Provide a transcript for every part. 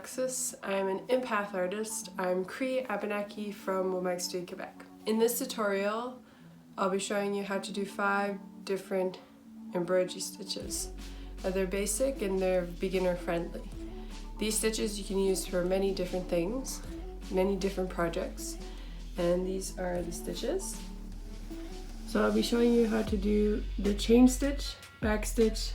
Nalakwsis. I'm an inPath artist. I'm Cree Abenaki from Womack, Quebec. In this tutorial, I'll be showing you how to do 5 different embroidery stitches. They're basic and they're beginner friendly. These stitches you can use for many different things, many different projects, and these are the stitches. So I'll be showing you how to do the chain stitch, back stitch,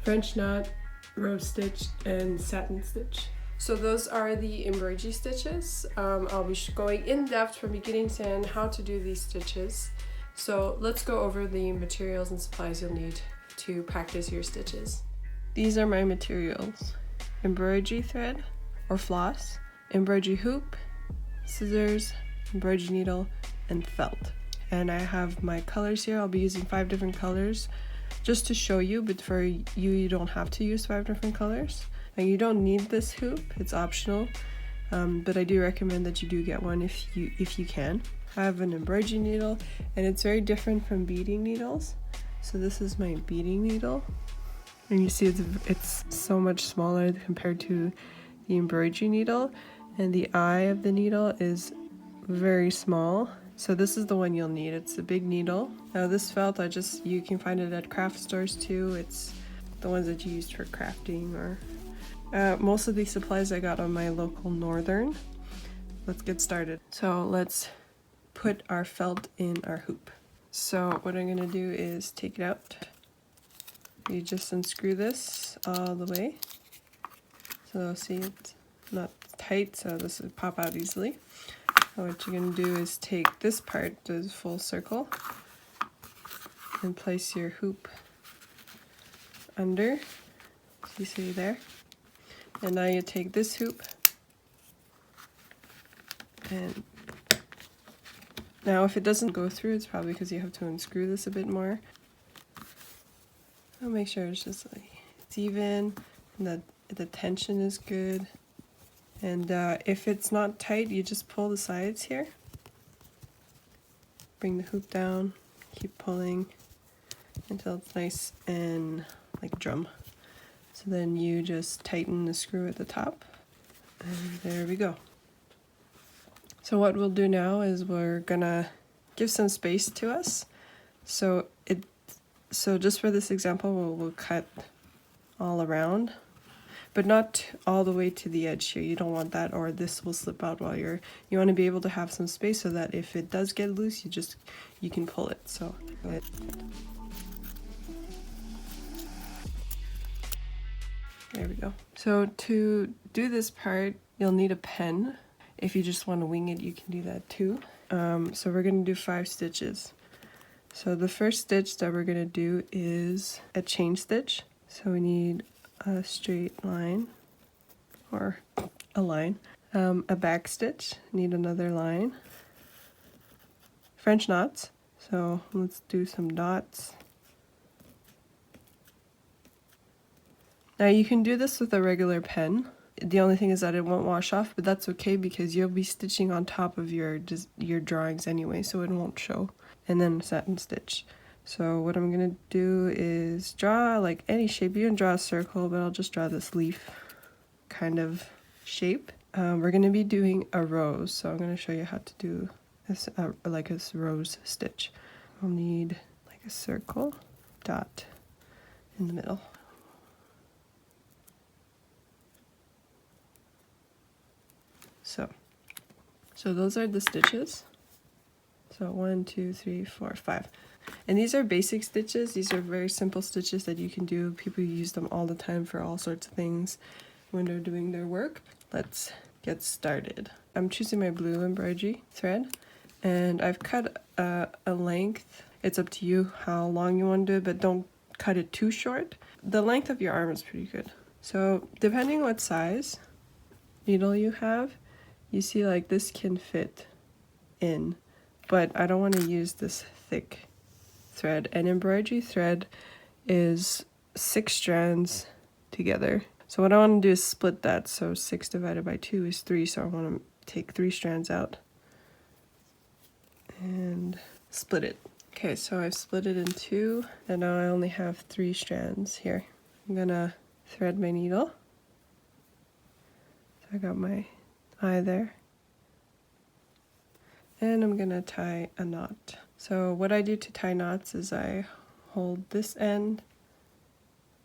French knot, rose stitch, and satin stitch. So those are the embroidery stitches. I'll be going in depth from beginning to end how to do these stitches. So let's go over the materials and supplies you'll need to practice your stitches. These are my materials: embroidery thread or floss, embroidery hoop, scissors, embroidery needle, and felt. And I have my colors here. I'll be using 5 different colors just to show you, but for you, you don't have to use 5 different colors. And you don't need this hoop, it's optional, but I do recommend that you do get one if you can. I have an embroidery needle, and it's very different from beading needles. So this is my beading needle, and you see it's so much smaller compared to the embroidery needle, and the eye of the needle is very small. So this is the one you'll need. It's a big needle. Now this felt, you can find it at craft stores too. It's the ones that you use for crafting, or most of these supplies I got on my local Northern. Let's get started. So let's put our felt in our hoop. So what I'm gonna do is take it out. You just unscrew this all the way. So see, it's not tight, so this will pop out easily. What you're going to do is take this part, the full circle, and place your hoop under. So you see there. And now you take this hoop, and now if it doesn't go through, it's probably because you have to unscrew this a bit more. I'll make sure it's just like it's even and that the tension is good. And if it's not tight, you just pull the sides here. Bring the hoop down, keep pulling until it's nice and like a drum. So then you just tighten the screw at the top, and there we go. So what we'll do now is we're gonna give some space to us. So just for this example, we'll cut all around, but not all the way to the edge here. You don't want that, or this will slip out while you want to be able to have some space so that if it does get loose, you can pull it. So there we go. So to do this part, you'll need a pen. If you just want to wing it, you can do that too. So we're going to do 5 stitches. So the first stitch that we're going to do is a chain stitch. So we need a straight line, or a line, a back stitch, need another line, French knots, so let's do some dots. Now you can do this with a regular pen. The only thing is that it won't wash off, but that's okay because you'll be stitching on top of your drawings anyway, so it won't show. And then satin stitch. So what I'm gonna do is draw like any shape. You can draw a circle, but I'll just draw this leaf kind of shape. We're gonna be doing a rose, so I'm gonna show you how to do this, like a rose stitch. I'll need like a circle, dot in the middle. So those are the stitches. So 1, 2, 3, 4, 5. And these are basic stitches. These are very simple stitches that you can do. People use them all the time for all sorts of things when they're doing their work. Let's get started. I'm choosing my blue embroidery thread, and I've cut a length. It's up to you how long you want to do it, but don't cut it too short. The length of your arm is pretty good. So depending what size needle you have, you see like this can fit in, but I don't want to use this thick thread. And embroidery thread is 6 strands together. So what I want to do is split that. So 6 divided by 2 is 3. So I want to take 3 strands out and split it. Okay, so I've split it in 2, and now I only have 3 strands here. I'm gonna thread my needle I got my eye there. And I'm gonna tie a knot. So what I do to tie knots is I hold this end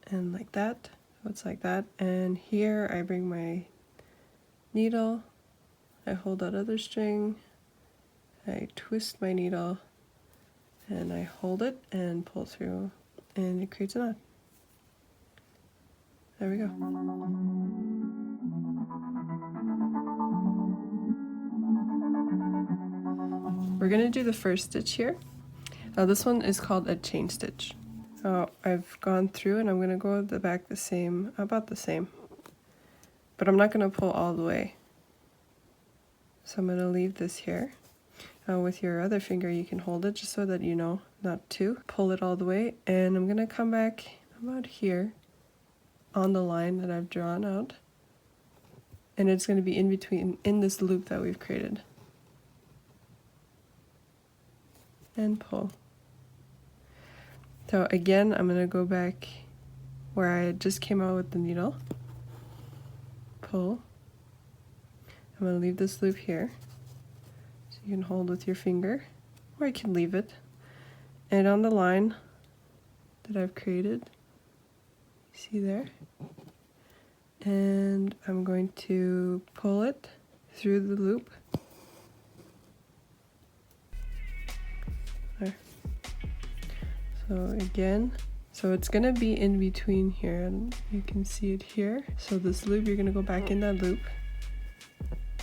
and like that, so it's like that. And here I bring my needle, I hold that other string, I twist my needle, and I hold it and pull through, and it creates a knot. There we go. We're gonna do the first stitch here. Now this one is called a chain stitch. I've gone through and I'm gonna go the back the same, about the same, but I'm not gonna pull all the way. So I'm gonna leave this here. With your other finger you can hold it just so that you know not to pull it all the way, and I'm gonna come back about here on the line that I've drawn out, and it's gonna be in between, in this loop that we've created. And pull. So again, I'm going to go back where I just came out with the needle. Pull. I'm going to leave this loop here. So you can hold with your finger, or you can leave it. And on the line that I've created, see there? And I'm going to pull it through the loop. There. So again, so it's gonna be in between here, and you can see it here. So this loop, you're gonna go back in that loop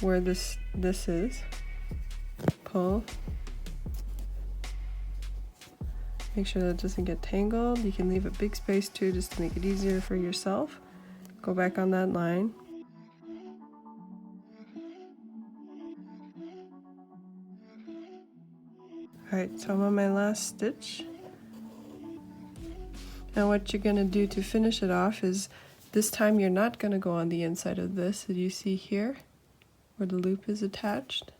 where this is. Pull. Make sure that it doesn't get tangled. You can leave a big space too, just to make it easier for yourself. Go back on that line. Alright, so I'm on my last stitch. And what you're going to do to finish it off is, this time you're not going to go on the inside of this. As you see here, where the loop is attached.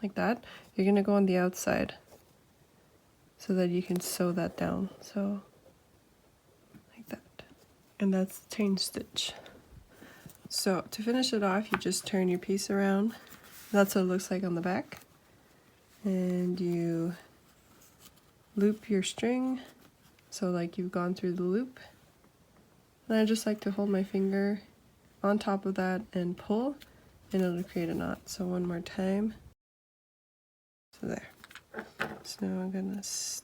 Like that. You're going to go on the outside, so that you can sew that down. So, like that. And that's the chain stitch. So, to finish it off, you just turn your piece around. That's what it looks like on the back. And you loop your string, so like you've gone through the loop. And I just like to hold my finger on top of that and pull, and it'll create a knot. So one more time. So there. So now I'm gonna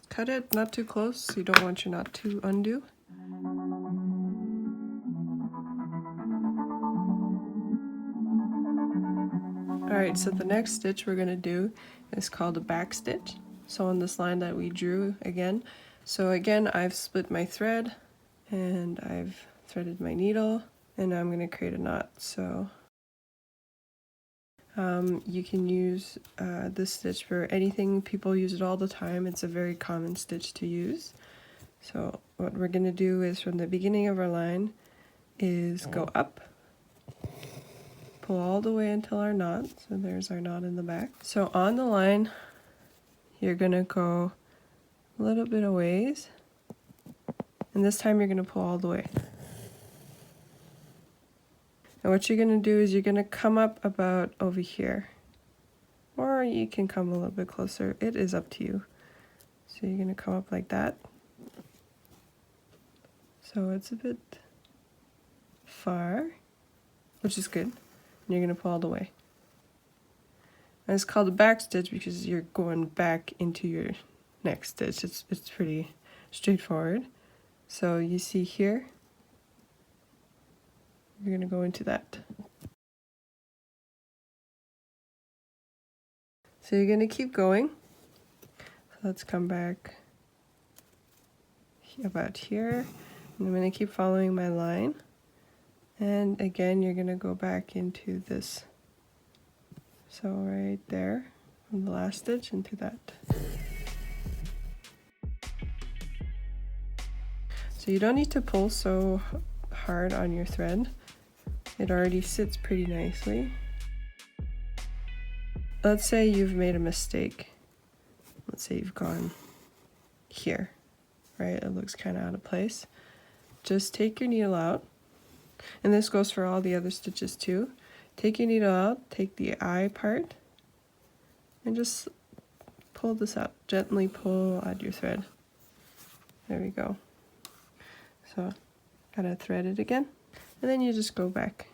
cut it, not too close, you don't want your knot to undo. Alright, so the next stitch we're gonna do is called a back stitch. So on this line that we drew again. So again, I've split my thread and I've threaded my needle, and now I'm going to create a knot. So you can use this stitch for anything. People use it all the time. It's a very common stitch to use. So what we're going to do is, from the beginning of our line, is go up, pull all the way until our knot. So there's our knot in the back. So on the line, you're going to go a little bit of ways, and this time you're going to pull all the way. And what you're going to do is you're going to come up about over here, or you can come a little bit closer. It is up to you. So you're going to come up like that. So it's a bit far, which is good. And you're going to pull all the way. And it's called a back stitch because you're going back into your next stitch. It's pretty straightforward. So you see here, you're going to go into that. So you're going to keep going. So let's come back about here. And I'm going to keep following my line. And again, you're going to go back into this. So right there, from the last stitch into that. So you don't need to pull so hard on your thread. It already sits pretty nicely. Let's say you've made a mistake. Let's say you've gone here, right? It looks kind of out of place. Just take your needle out And this goes for all the other stitches too. Take your needle out, take the eye part, and just pull this out. Gently pull at your thread. There we go. So, gotta thread it again. And then you just go back.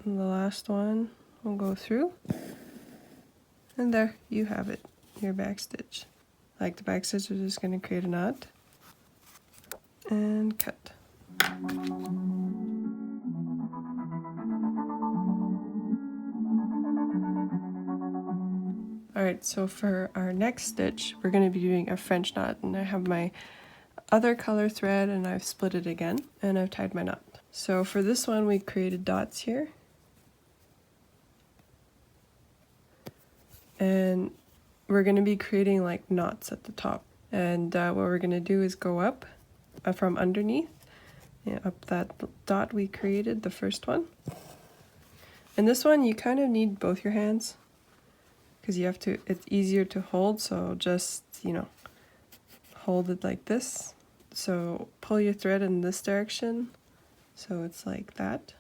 And the last one will go through. And there you have it, your back stitch. Like the back stitch, we're just gonna create a knot and cut. Alright, so for our next stitch, we're going to be doing a French knot, and I have my other color thread and I've split it again, and I've tied my knot. So for this one, we created dots here. And we're going to be creating like knots at the top. And what we're going to do is go up from underneath, up that dot we created, the first one. And this one, you kind of need both your hands, because you have to, it's easier to hold, so just, you know, hold it like this. So pull your thread in this direction, so it's like that.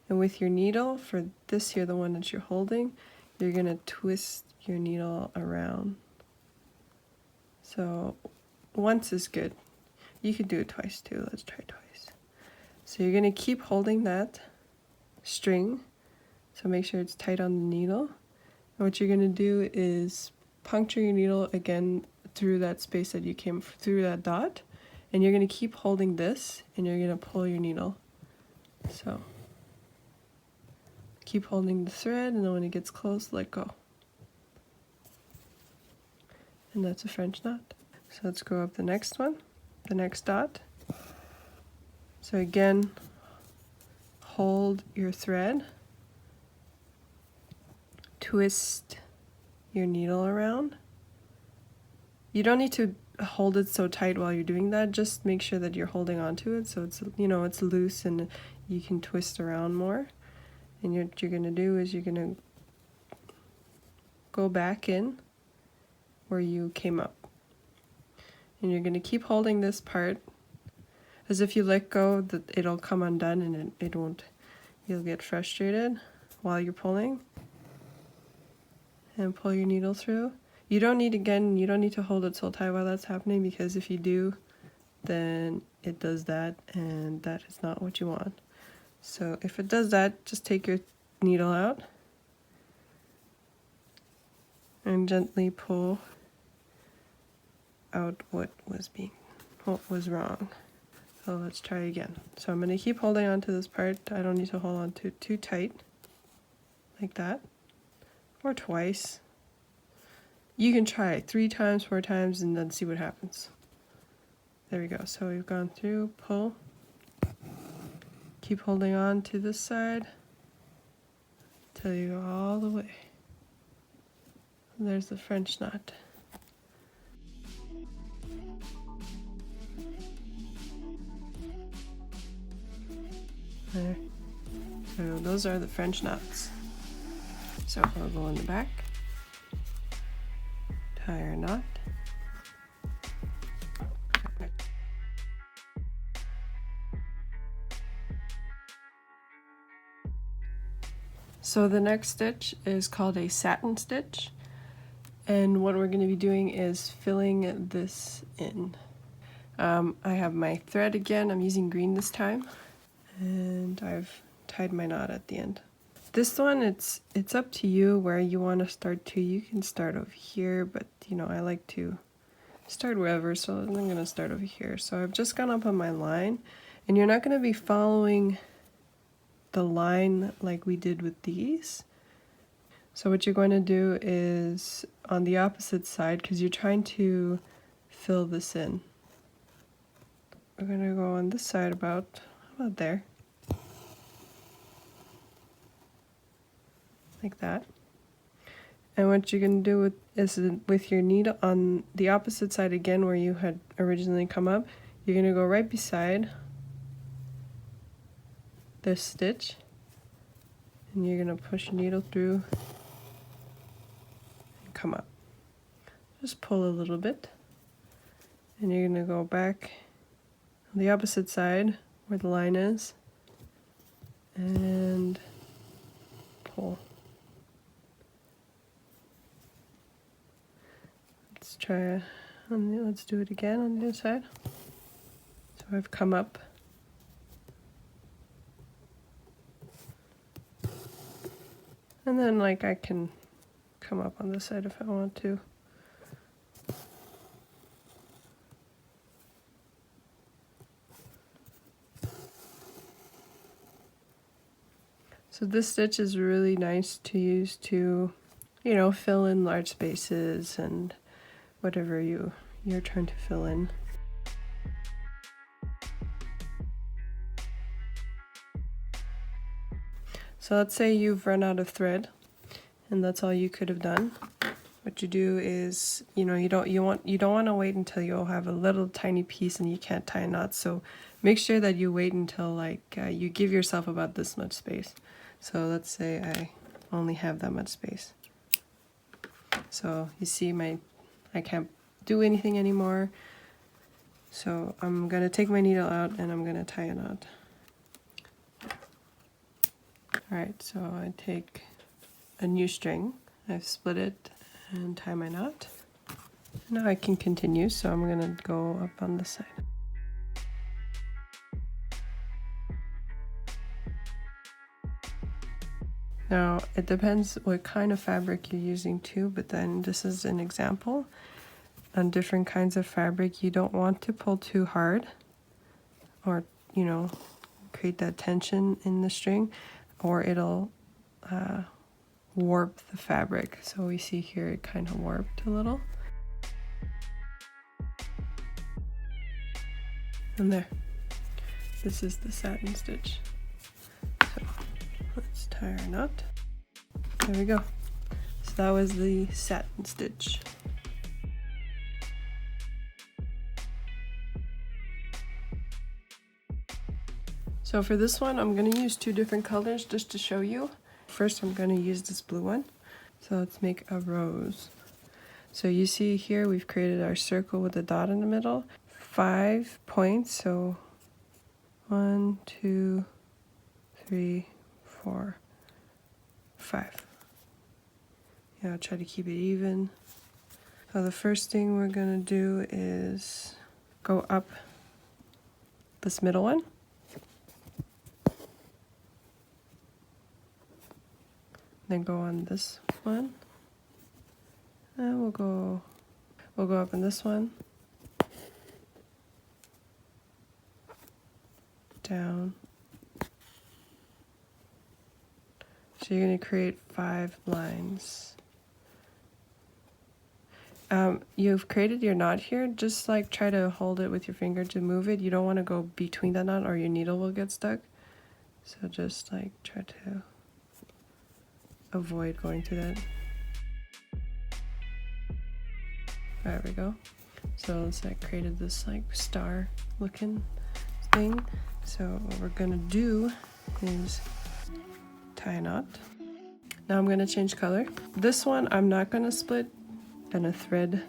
And with your needle, for this here, the one that you're holding, you're gonna twist your needle around. So once is good. You could do it twice too, let's try twice. So you're gonna keep holding that string, so make sure it's tight on the needle. What you're going to do is puncture your needle again through that space that you came through, that dot, and you're going to keep holding this, and you're going to pull your needle. So keep holding the thread, and then when it gets close, let go. And that's a French knot. So let's go up the next one, the next dot. So again, hold your thread, twist your needle around. You don't need to hold it so tight while you're doing that, just make sure that you're holding on to it so it's, you know, it's loose and you can twist around more. And what you're going to do is you're going to go back in where you came up. And you're going to keep holding this part, as if you let go that it'll come undone and it won't, you'll get frustrated while you're pulling. And pull your needle through. You don't need, again, you don't need to hold it so tight while that's happening, because if you do, then it does that, and that is not what you want. So if it does that, just take your needle out and gently pull out what was wrong. So let's try again. So I'm going to keep holding on to this part. I don't need to hold on to it too tight, like that. Or twice. You can try it 3 times, 4 times, and then see what happens. There we go. So we've gone through, pull. Keep holding on to this side till you go all the way. And there's the French knot. There. So those are the French knots. So we'll go in the back, tie our knot, so the next stitch is called a satin stitch, and what we're going to be doing is filling this in. I have my thread again, I'm using green this time, and I've tied my knot at the end. This one, it's up to you where you want to start to. You can start over here, but you know, I like to start wherever, so I'm going to start over here. So I've just gone up on my line, and you're not going to be following the line like we did with these. So what you're going to do is on the opposite side, because you're trying to fill this in. We're going to go on this side about there. Like that. And what you're going to do is with your needle on the opposite side again where you had originally come up, you're going to go right beside this stitch, and you're going to push your needle through and come up. Just pull a little bit, and you're going to go back on the opposite side where the line is, and pull. Let's do it again on the other side. So I've come up. And then like I can come up on this side if I want to. So this stitch is really nice to use to, you know, fill in large spaces and whatever you're trying to fill in. So let's say you've run out of thread and that's all you could have done. What you do is, you know, you don't want to wait until you'll have a little tiny piece and you can't tie knots. So make sure that you wait until like you give yourself about this much space. So let's say I only have that much space. So you see I can't do anything anymore. So I'm gonna take my needle out and I'm gonna tie a knot. Alright, so I take a new string, I've split it and tie my knot. Now I can continue, so I'm gonna go up on this side. Now, it depends what kind of fabric you're using too, but then this is an example. On different kinds of fabric, you don't want to pull too hard or, you know, create that tension in the string, or it'll warp the fabric. So we see here it kind of warped a little. And there. This is the satin stitch. So let's tie our knot. There we go. So that was the satin stitch. So for this one, I'm going to use two different colors just to show you. First, I'm going to use this blue one. So let's make a rose. So you see here, we've created our circle with a dot in the middle. 5 points, so 1, 2, 3, 4, 5. Yeah, I'll try to keep it even. So the first thing we're going to do is go up this middle one. Then go on this one, and we'll go up in this one, down. So you're going to create 5 lines. You've created your knot here. Just like try to hold it with your finger to move it. You don't want to go between that knot or your needle will get stuck. So just like try to avoid going through that. There we go. So it's like created this like star looking thing. So what we're gonna do is tie a knot. Now I'm gonna change color. This one I'm not gonna split. I'm gonna thread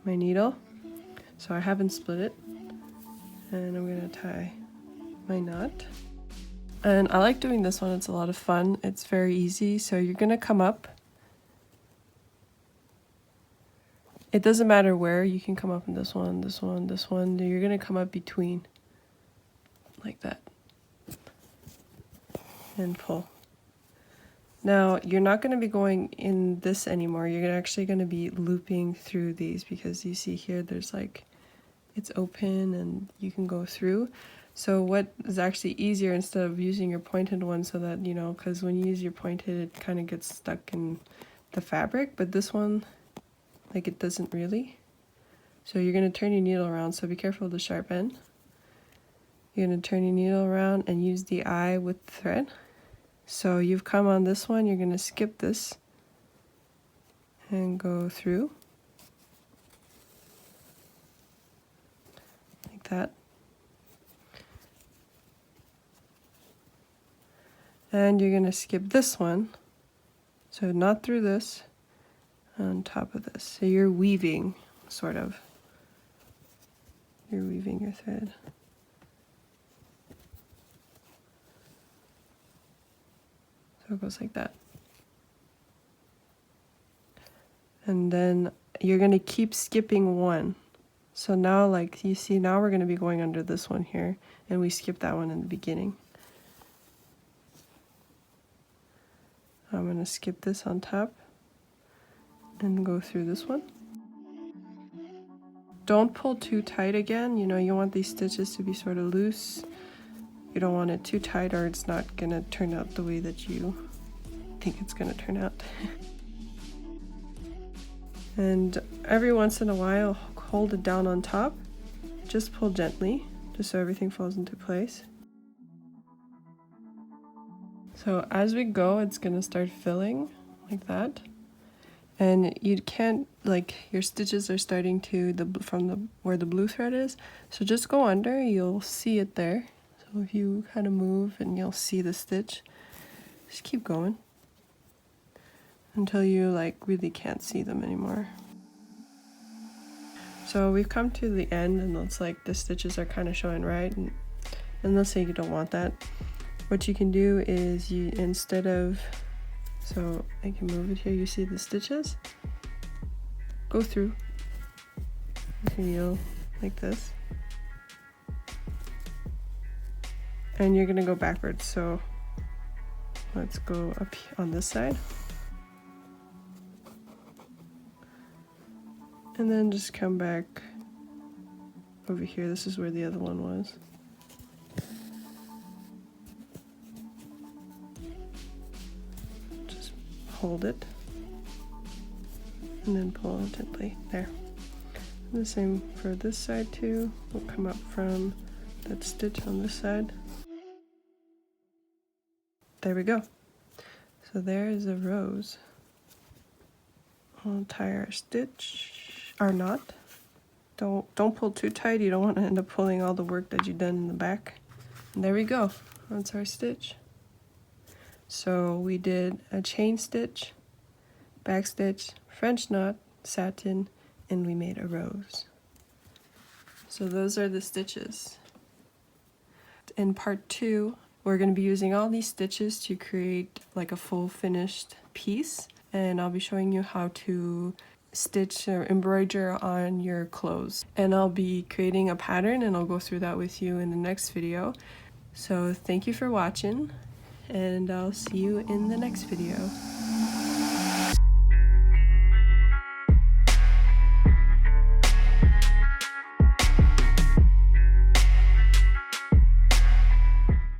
my needle. So I haven't split it. And I'm gonna tie my knot. And I like doing this one, it's a lot of fun. It's very easy. So you're gonna come up. It doesn't matter where, you can come up in this one, this one, this one. You're gonna come up between, like that. And pull. Now, you're not gonna be going in this anymore. You're actually gonna be looping through these because you see here, there's like, it's open and you can go through. So what is actually easier instead of using your pointed one so that, you know, because when you use your pointed, it kind of gets stuck in the fabric, but this one, like it doesn't really. So you're going to turn your needle around, so be careful of the sharp end. You're going to turn your needle around and use the eye with the thread. So you've come on this one, you're going to skip this and go through. Like that. And you're going to skip this one, so not through this, on top of this. So you're weaving, sort of. You're weaving your thread. So it goes like that. And then you're going to keep skipping one. So now, like you see, now we're going to be going under this one here, and we skipped that one in the beginning. I'm going to skip this on top and go through this one. Don't pull too tight again. You know, you want these stitches to be sort of loose. You don't want it too tight or it's not going to turn out the way that you think it's going to turn out. And every once in a while, hold it down on top. Just pull gently, just so everything falls into place. So as we go, it's going to start filling like that. And you can't, like, your stitches are starting to, where the blue thread is. So just go under, you'll see it there. So if you kind of move and you'll see the stitch, just keep going until you like really can't see them anymore. So we've come to the end and it's like the stitches are kind of showing right, and let's say you don't want that. What you can do is you, instead of, so I can move it here, you see the stitches? Go through, feel like this. And you're gonna go backwards, so let's go up on this side. And then just come back over here. This is where the other one was. Just hold it and then pull gently there. And the same for this side too. We'll come up from that stitch on this side. There we go. So there is a rose. I'll tie our stitch, our knot. Don't pull too tight. You don't want to end up pulling all the work that you've done in the back. And there we go. That's our stitch. So we did a chain stitch, back stitch, French knot, satin, and we made a rose. So those are the stitches. In part 2, we're going to be using all these stitches to create like a full finished piece, and I'll be showing you how to stitch or embroider on your clothes. And I'll be creating a pattern and I'll go through that with you in the next video. So thank you for watching, and I'll see you in the next video.